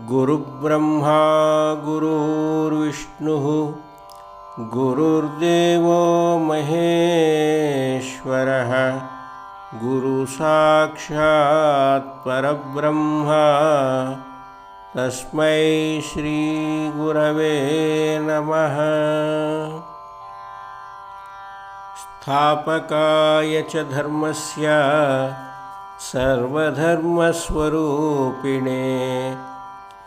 गुरुब्रह्मा गुरुर्विष्णुः गुरुर्देवो महेश्वरः गुरुसाक्षात् परब्रह्म तस्मै श्रीगुरवे नमः। स्थापकाय च धर्मस्य सर्वधर्मस्वरूपिणे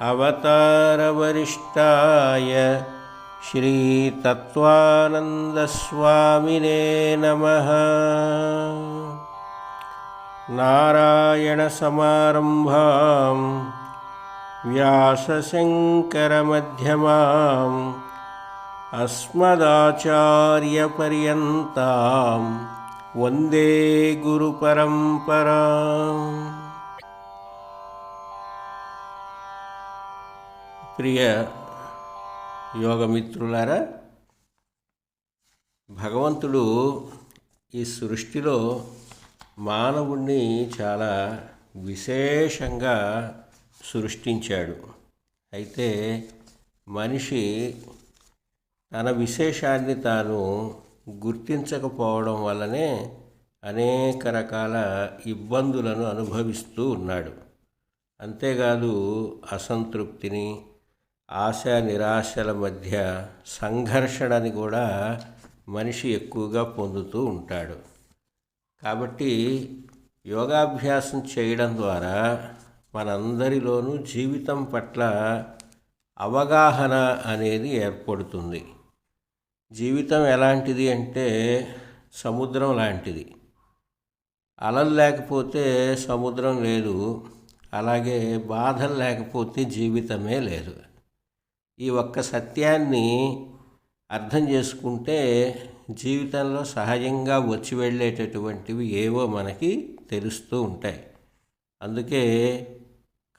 अवतारवरिष्ठाय श्रीतत्त्वानन्दस्वामिने नमः। नारायणसमारम्भां व्यासशङ्करमध्यमाम् अस्मदाचार्यपर्यन्तां वन्दे गुरुपरम्पराम्। ప్రియ యోగమిత్రులారా, భగవంతుడు ఈ సృష్టిలో మానవుణ్ణి చాలా విశేషంగా సృష్టించాడు. అయితే మనిషి తన విశేషాన్ని తాను గుర్తించకపోవడం వల్లనే అనేక రకాల ఇబ్బందులను అనుభవిస్తూ ఉన్నాడు. అంతేకాదు అసంతృప్తిని, ఆశ నిరాశల మధ్య సంఘర్షణని కూడా మనిషి ఎక్కువగా పొందుతూ ఉంటాడు. కాబట్టి యోగాభ్యాసం చేయడం ద్వారా మనందరిలోనూ జీవితం పట్ల అవగాహన అనేది ఏర్పడుతుంది. జీవితం ఎలాంటిది అంటే సముద్రం లాంటిది. అలలు లేకపోతే సముద్రం లేదు, అలాగే బాధలు లేకపోతే జీవితమే లేదు. ఈ ఒక్క సత్యాన్ని అర్థం చేసుకుంటే జీవితంలో సహజంగా వచ్చి వెళ్ళేటటువంటివి ఏవో మనకి తెలుస్తూ ఉంటాయి. అందుకే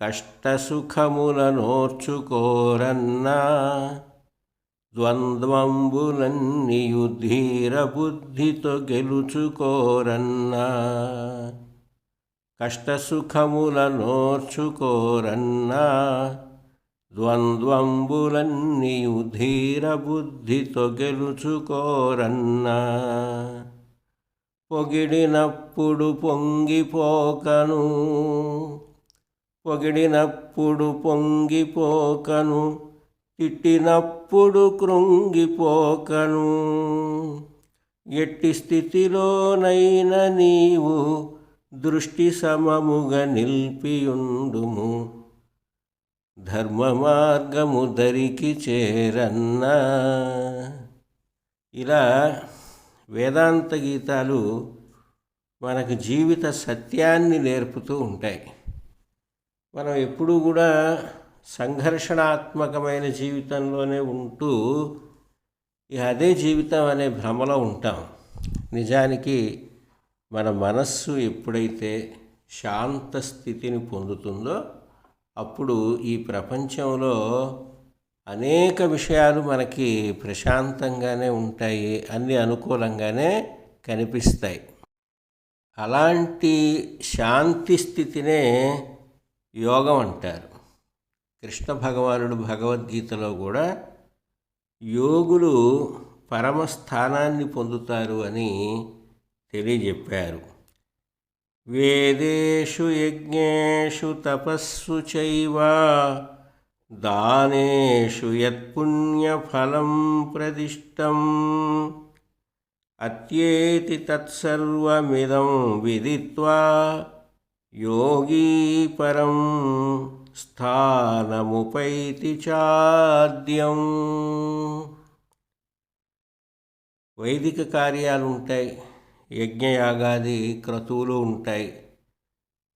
కష్టసుఖములనోర్చుకోరన్నా ద్వంద్వంబులన్నీయు ధీర బుద్ధితో గెలుచుకోరన్నా. కష్టసుఖములనోర్చుకోరన్నా ద్వంద్వంబులన్నీయు ధీర బుద్ధితో గెలుచుకోరన్నా. పొగిడినప్పుడు పొంగిపోకను, పొగిడినప్పుడు పొంగిపోకను, తిట్టినప్పుడు కృంగిపోకను. ఎట్టి స్థితిలోనైనా నీవు దృష్టి సమముగా నిల్పియుండుము, ధర్మ మార్గము దరికి చేరన్నా. ఇలా వేదాంత గీతాలు మనకు జీవిత సత్యాన్ని నేర్పుతూ ఉంటాయి. మనం ఎప్పుడూ కూడా సంఘర్షణాత్మకమైన జీవితంలోనే ఉంటూ అదే జీవితం అనే భ్రమలో ఉంటాం. నిజానికి మన మనస్సు ఎప్పుడైతే శాంత స్థితిని పొందుతుందో అప్పుడు ఈ ప్రపంచంలో అనేక విషయాలు మనకి ప్రశాంతంగానే ఉంటాయి, అన్నీ అనుకూలంగానే కనిపిస్తాయి. అలాంటి శాంతి స్థితినే యోగం అంటారు. కృష్ణ భగవానుడు భగవద్గీతలో కూడా యోగులు పరమస్థానాన్ని పొందుతారు అని తెలియజెప్పారు. వేదేషు యజ్ఞేషు తపస్సు చైవ దానేషు యత్పుణ్యఫలం ప్రదిష్టం అత్యేతి తత్సర్వమిదం విదిత్వా యోగీ పరం స్థానముపైతి చాద్యం. వైదిక కార్యాలు ఉంటాయి, యజ్ఞయాగాది క్రతువులు ఉంటాయి,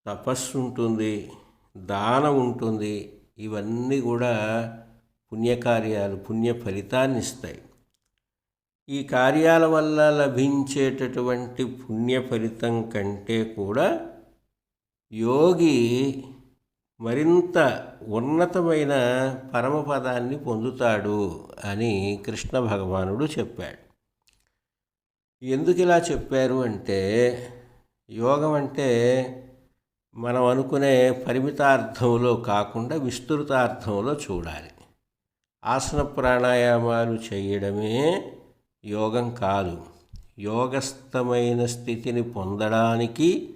తపస్సు ఉంటుంది, దానం ఉంటుంది. ఇవన్నీ కూడా పుణ్యకార్యాలు, పుణ్య ఫలితాన్ని ఇస్తాయి. ఈ కార్యాల వల్ల లభించేటటువంటి పుణ్య ఫలితం కంటే కూడా యోగి మరింత ఉన్నతమైన పరమపదాన్ని పొందుతాడు అని కృష్ణ భగవానుడు చెప్పాడు. ఎందుకు ఇలా చెప్పారు అంటే, యోగం అంటే మనం అనుకునే పరిమితార్థంలో కాకుండా విస్తృతార్థంలో చూడాలి. ఆసన ప్రాణాయామాలు చేయడమే యోగం కాదు. యోగస్థమైన స్థితిని పొందడానికి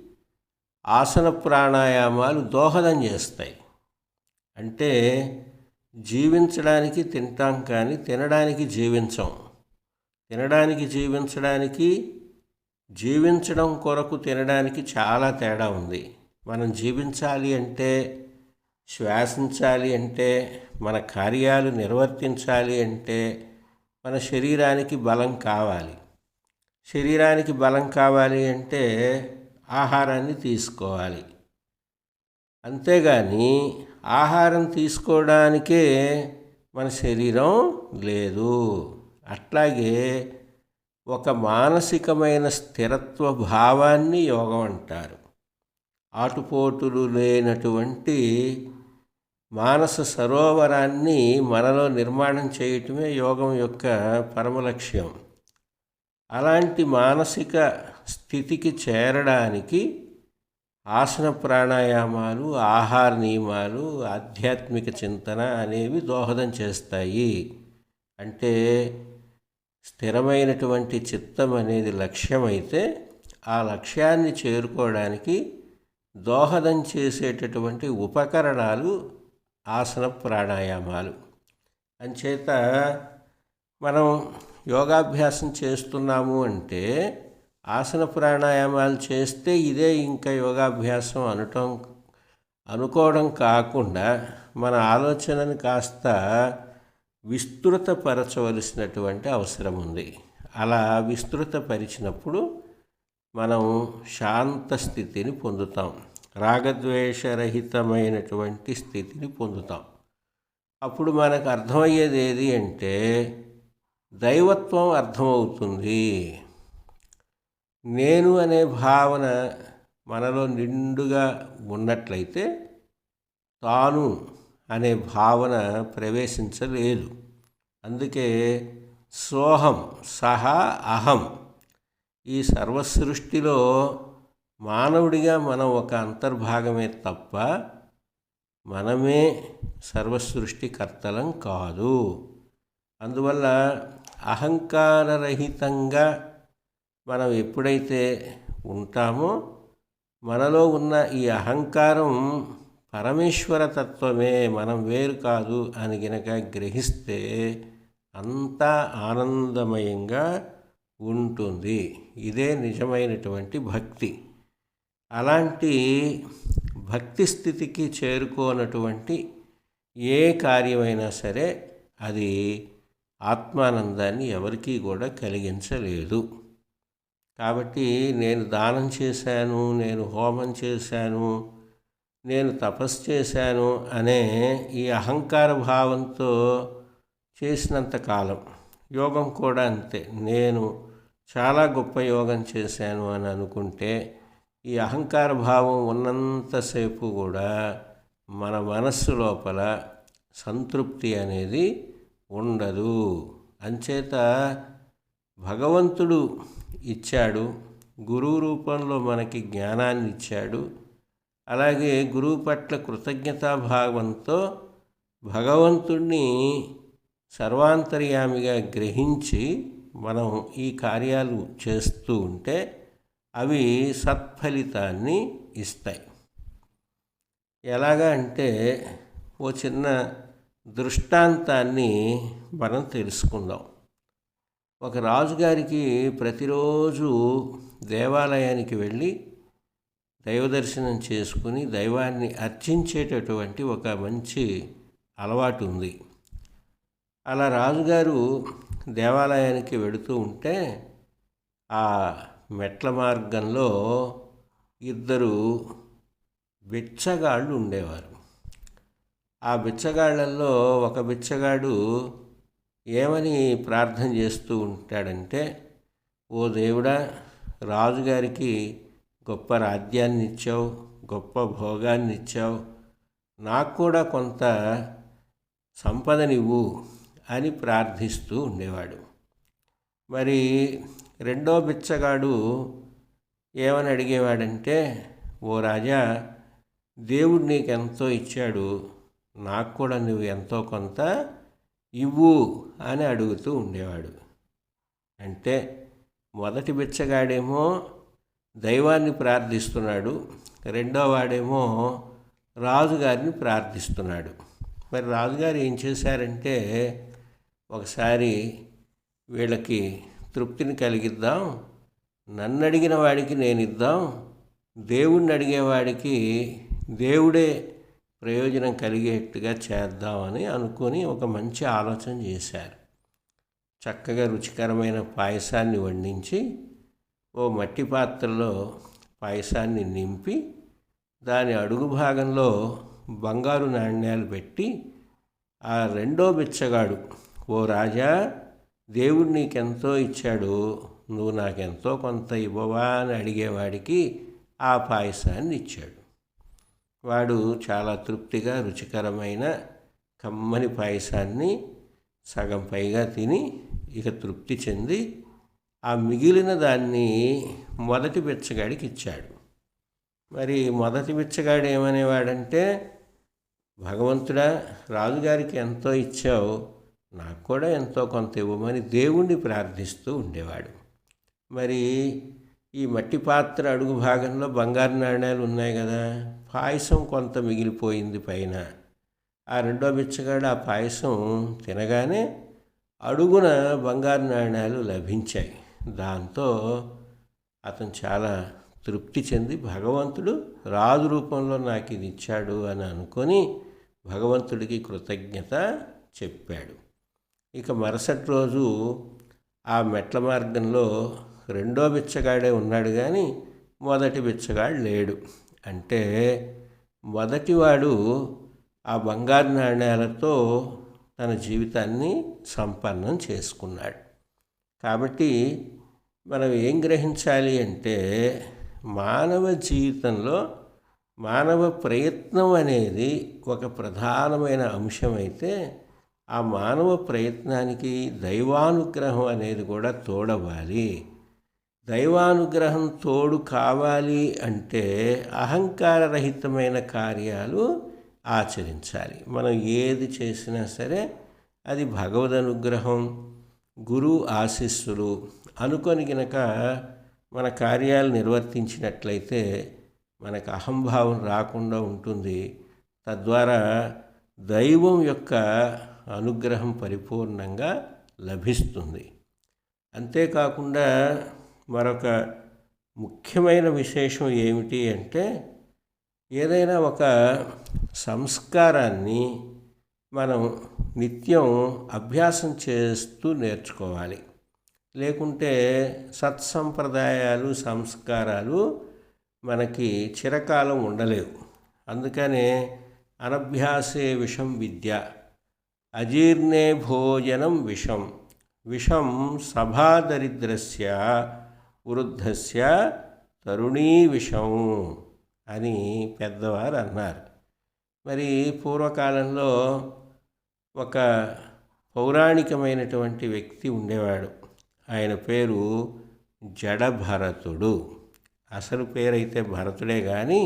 ఆసన ప్రాణాయామాలు దోహదం చేస్తాయి. అంటే జీవించడానికి తింటాం కానీ తినడానికి జీవించం. తినడానికి జీవించడానికి, జీవించడం కొరకు తినడానికి చాలా తేడా ఉంది. మనం జీవించాలి అంటే, శ్వాసించాలి అంటే, మన కార్యాలు నిర్వర్తించాలి అంటే మన శరీరానికి బలం కావాలి. శరీరానికి బలం కావాలి అంటే ఆహారాన్ని తీసుకోవాలి. అంతేగాని ఆహారం తీసుకోవడానికే మన శరీరం లేదు. అట్లాగే ఒక మానసికమైన స్థిరత్వ భావాన్ని యోగం అంటారు. ఆటుపోటులు లేనటువంటి మానస సరోవరాన్ని మనలో నిర్మాణం చేయటమే యోగం యొక్క పరమ లక్ష్యం. అలాంటి మానసిక స్థితికి చేరడానికి ఆసన ప్రాణాయామాలు, ఆహార నియమాలు, ఆధ్యాత్మిక చింతన అనేవి దోహదం చేస్తాయి. అంటే స్థిరమైనటువంటి చిత్తం అనేది లక్ష్యమైతే ఆ లక్ష్యాన్ని చేరుకోవడానికి దోహదం చేసేటటువంటి ఉపకరణాలు ఆసన ప్రాణాయామాలు. అంచేత మనం యోగాభ్యాసం చేస్తున్నాము అంటే ఆసన ప్రాణాయామాలు చేస్తే ఇదే ఇంకా యోగాభ్యాసం అనుకోవడం కాకుండా మన ఆలోచనని కాస్త విస్తృతపరచవలసినటువంటి అవసరం ఉంది. అలా విస్తృతపరిచినప్పుడు మనం శాంత స్థితిని పొందుతాం, రాగద్వేషరహితమైనటువంటి స్థితిని పొందుతాం. అప్పుడు మనకు అర్థమయ్యేది ఏది అంటే దైవత్వం అర్థమవుతుంది. నేను అనే భావన మనలో నిండుగా ఉన్నట్లయితే తాను అనే భావన ప్రవేశించలేదు. అందుకే సోహం సహా అహం, ఈ సర్వసృష్టిలో మానవుడిగా మనం ఒక అంతర్భాగమే తప్ప మనమే సర్వసృష్టికర్తలం కాదు. అందువల్ల అహంకారరహితంగా మనం ఎప్పుడైతే ఉంటామో మనలో ఉన్న ఈ అహంకారం పరమేశ్వర తత్వమే, మనం వేరు కాదు అని గనక గ్రహిస్తే అంతా ఆనందమయంగా ఉంటుంది. ఇదే నిజమైనటువంటి భక్తి. అలాంటి భక్తి స్థితికి చేరుకోనటువంటి ఏ కార్యమైనా సరే అది ఆత్మానందాన్ని ఎవరికీ కూడా కలిగించలేదు. కాబట్టి నేను దానం చేశాను, నేను హోమం చేశాను, నేను తపస్సు చేశాను అనే ఈ అహంకార భావంతో చేసినంతకాలం, యోగం కూడా అంతే, నేను చాలా గొప్ప యోగం చేశాను అని అనుకుంటే ఈ అహంకార భావం ఉన్నంతసేపు కూడా మన మనస్సు లోపల సంతృప్తి అనేది ఉండదు. అంచేత భగవంతుడు ఇచ్చాడు, గురువు రూపంలో మనకి జ్ఞానాన్ని ఇచ్చాడు. అలాగే గురువు పట్ల కృతజ్ఞతాభావంతో భగవంతుణ్ణి సర్వాంతర్యామిగా గ్రహించి మనం ఈ కార్యాలు చేస్తూ ఉంటే అవి సత్ఫలితాన్ని ఇస్తాయి. ఎలాగా అంటే ఓ చిన్న దృష్టాంతాన్ని మనం తెలుసుకుందాం. ఒక రాజుగారికి ప్రతిరోజు దేవాలయానికి వెళ్ళి దైవదర్శనం చేసుకుని దైవాన్ని అర్చించేటటువంటి ఒక మంచి అలవాటు ఉంది. అలా రాజుగారు దేవాలయానికి వెళుతూ ఉంటే ఆ మెట్ల మార్గంలో ఇద్దరు బిచ్చగాళ్ళు ఉండేవారు. ఆ బిచ్చగాళ్ళల్లో ఒక బిచ్చగాడు ఏమని ప్రార్థన చేస్తూ ఉంటాడంటే, ఓ దేవుడా, రాజుగారికి గొప్ప రాజ్యాన్ని ఇచ్చావు, గొప్ప భోగాన్ని ఇచ్చావు, నాకు కూడా కొంత సంపదనివ్వు అని ప్రార్థిస్తూ ఉండేవాడు. మరి రెండో బిచ్చగాడు ఏమని అడిగేవాడంటే, ఓ రాజా, దేవుడు నీకెంతో ఇచ్చాడు, నాకు కూడా నువ్వు ఎంతో కొంత ఇవ్వు అని అడుగుతూ ఉండేవాడు. అంటే మొదటి బిచ్చగాడేమో దైవాన్ని ప్రార్థిస్తున్నాడు, రెండో వాడేమో రాజుగారిని ప్రార్థిస్తున్నాడు. మరి రాజుగారు ఏం చేశారంటే, ఒకసారి వీళ్ళకి తృప్తిని కలిగిద్దాం, నన్ను అడిగిన వాడికి నేను ఇద్దాం, దేవుణ్ణి అడిగేవాడికి దేవుడే ప్రయోజనం కలిగేట్టుగా చేద్దామని అనుకొని ఒక మంచి ఆలోచన చేశారు. చక్కగా రుచికరమైన పాయసాన్ని వండించి ఓ మట్టి పాత్రలో పాయసాన్ని నింపి దాని అడుగు భాగంలో బంగారు నాణ్యాలు పెట్టి, ఆ రెండో బిచ్చగాడు, ఓ రాజా, దేవుడు నీకెంతో ఇచ్చాడు, నువ్వు నాకెంతో కొంత ఇవ్వవా అని అడిగేవాడికి ఆ పాయసాన్ని ఇచ్చాడు. వాడు చాలా తృప్తిగా రుచికరమైన కమ్మని పాయసాన్ని సగం పైగా తిని ఇక తృప్తి చెంది ఆ మిగిలిన దాన్ని మొదటి బిచ్చగాడికి ఇచ్చాడు. మరి మొదటి బిచ్చగాడు ఏమనేవాడంటే, భగవంతుడా, రాజుగారికి ఎంతో ఇచ్చావు, నాకు కూడా ఎంతో కొంత ఇవ్వమని దేవుణ్ణి ప్రార్థిస్తూ ఉండేవాడు. మరి ఈ మట్టి పాత్ర అడుగు భాగంలో బంగారు నాణ్యాలు ఉన్నాయి కదా, పాయసం కొంత మిగిలిపోయింది పైన. ఆ రెండో బిచ్చగాడు ఆ పాయసం తినగానే అడుగున బంగారు నాణ్యాలు లభించాయి. దాంతో అతను చాలా తృప్తి చెంది, భగవంతుడు రాజు రూపంలో నాకు ఇది ఇచ్చాడు అని అనుకొని భగవంతుడికి కృతజ్ఞత చెప్పాడు. ఇక మరుసటి రోజు ఆ మెట్ల మార్గంలో రెండో బిచ్చగాడే ఉన్నాడు, కానీ మొదటి బిచ్చగాడు లేడు. అంటే మొదటివాడు ఆ బంగారు నాణ్యాలతో తన జీవితాన్ని సంపన్నం చేసుకున్నాడు. కాబట్టి మనం ఏం గ్రహించాలి అంటే, మానవ జీవితంలో మానవ ప్రయత్నం అనేది ఒక ప్రధానమైన అంశమైతే, ఆ మానవ ప్రయత్నానికి దైవానుగ్రహం అనేది కూడా తోడవ్వాలి. దైవానుగ్రహం తోడు కావాలి అంటే అహంకారరహితమైన కార్యాలు ఆచరించాలి. మనం ఏది చేసినా సరే అది భగవద్ అనుగ్రహం, గురువు ఆశీస్సులు అనుకొని గనక మన కార్యాలు నిర్వర్తించినట్లయితే మనకు అహంభావం రాకుండా ఉంటుంది. తద్వారా దైవం యొక్క అనుగ్రహం పరిపూర్ణంగా లభిస్తుంది. అంతేకాకుండా మరొక ముఖ్యమైన విశేషం ఏమిటి అంటే, ఏదైనా ఒక సంస్కారాన్ని మనం నిత్యం అభ్యాసం చేస్తూ నేర్చుకోవాలి. లేకుంటే సత్సంప్రదాయాలు, సంస్కారాలు మనకి చిరకాలం ఉండలేవు. అందుకనే అనభ్యాసే విషం విద్య, అజీర్ణే భోజనం విషం, విషం సభాదరిద్రస్య వృద్ధస్య తరుణీ విషం అని పెద్దవారు అన్నారు. మరి పూర్వకాలంలో ఒక పౌరాణికమైనటువంటి వ్యక్తి ఉండేవాడు. ఆయన పేరు జడభరతుడు. అసలు పేరైతే భరతుడే, కానీ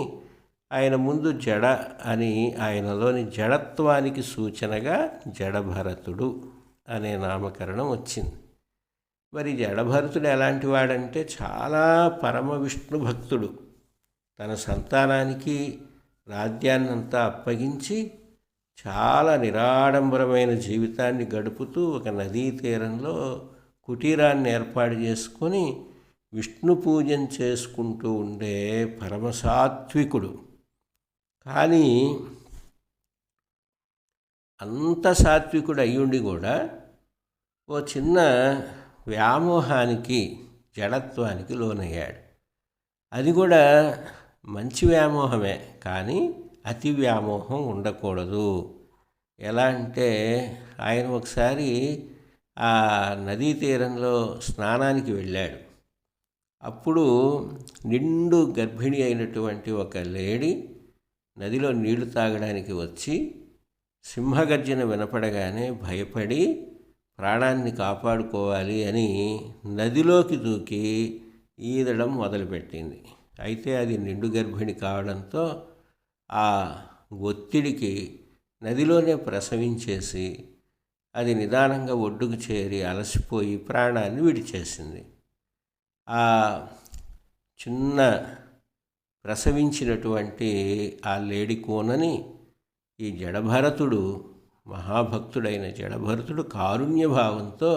ఆయన ముందు జడ అని ఆయనలోని జడత్వానికి సూచనగా జడభరతుడు అనే నామకరణం వచ్చింది. మరి జడభరతుడు ఎలాంటి వాడంటే, చాలా పరమ విష్ణు భక్తుడు. తన సంతానానికి రాజ్యాన్నంతా అప్పగించి చాలా నిరాడంబరమైన జీవితాన్ని గడుపుతూ ఒక నదీ తీరంలో కుటీరాన్ని ఏర్పాటు చేసుకొని విష్ణు పూజన చేసుకుంటూ ఉండే పరమసాత్వికుడు. కానీ అంత సాత్వికుడు అయ్యుండి కూడా ఓ చిన్న వ్యామోహానికి, జడత్వానికి లోనయ్యాడు. అది కూడా మంచి వ్యామోహమే, కానీ అతి వ్యామోహం ఉండకూడదు. ఎలా అంటే, ఆయన ఒకసారి ఆ నదీ తీరంలో స్నానానికి వెళ్ళాడు. అప్పుడు నిండు గర్భిణి అయినటువంటి ఒక లేడీ నదిలో నీళ్లు తాగడానికి వచ్చి సింహగర్జన వినపడగానే భయపడి ప్రాణాన్ని కాపాడుకోవాలి అని నదిలోకి దూకి ఈదడం మొదలుపెట్టింది. అయితే అది నిండు గర్భిణి కావడంతో ఆ ఒత్తిడికి నదిలోనే ప్రసవించేసి అది నిదానంగా ఒడ్డుకు చేరి అలసిపోయి ప్రాణాన్ని విడిచేసింది. ఆ చిన్న ప్రసవించినటువంటి ఆ లేడి కోనని ఈ జడభరతుడు, మహాభక్తుడైన జడభరతుడు కారుణ్యభావంతో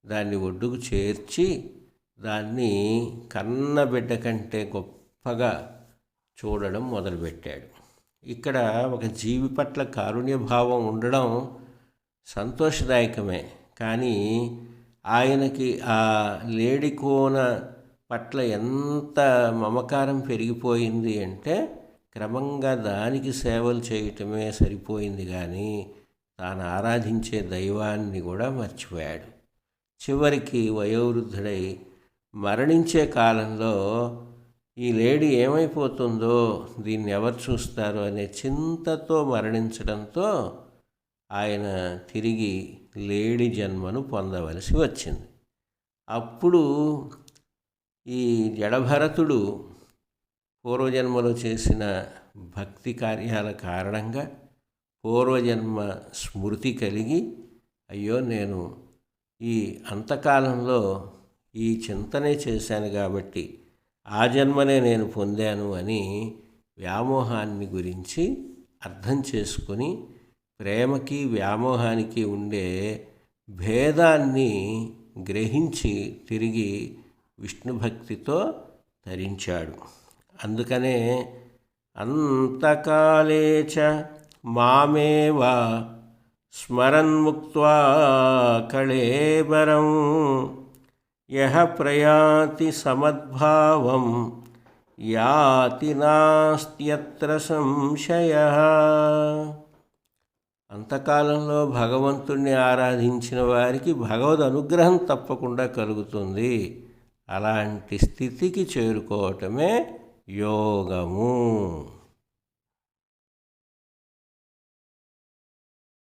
దాన్ని ఒడ్డుకు చేర్చి దాన్ని కన్న బిడ్డ కంటే గొప్పగా చూడడం మొదలుపెట్టాడు. ఇక్కడ ఒక జీవి పట్ల కారుణ్యభావం ఉండడం సంతోషదాయకమే, కానీ ఆయనకి ఆ లేడి కోన పట్ల ఎంత మమకారం పెరిగిపోయింది అంటే క్రమంగా దానికి సేవలు చేయటమే సరిపోయింది, కానీ తాను ఆరాధించే దైవాన్ని కూడా మర్చిపోయాడు. చివరికి వయోవృద్ధుడై మరణించే కాలంలో ఈ లేడీ ఏమైపోతుందో, దీన్ని ఎవరు చూస్తారో అనే చింతతో మరణించడంతో ఆయన తిరిగి లేడి జన్మను పొందవలసి వచ్చింది. అప్పుడు ఈ జడభరతుడు పూర్వజన్మలో చేసిన భక్తి కార్యాల కారణంగా పూర్వజన్మ స్మృతి కలిగి, అయ్యో నేను ఈ అంతకాలంలో ఈ చింతనే చేశాను కాబట్టి ఆ జన్మనే నేను పొందాను అని వ్యామోహాన్ని గురించి అర్థం చేసుకొని ప్రేమకి వ్యామోహానికి ఉండే భేదాన్ని గ్రహించి తిరిగి విష్ణుభక్తితో తరించాడు. అందుకనే అంతకాలే చ మామేవ స్మరన్ముక్త్వా కళేబరం యః ప్రయాతి సమద్భావం యాతి నాస్త్యత్ర సంశయః. అంతకాలంలో భగవంతుణ్ణి ఆరాధించిన వారికి భగవద్ అనుగ్రహం తప్పకుండా కలుగుతుంది. అలాంటి స్థితికి చేరుకోవటమే యోగము.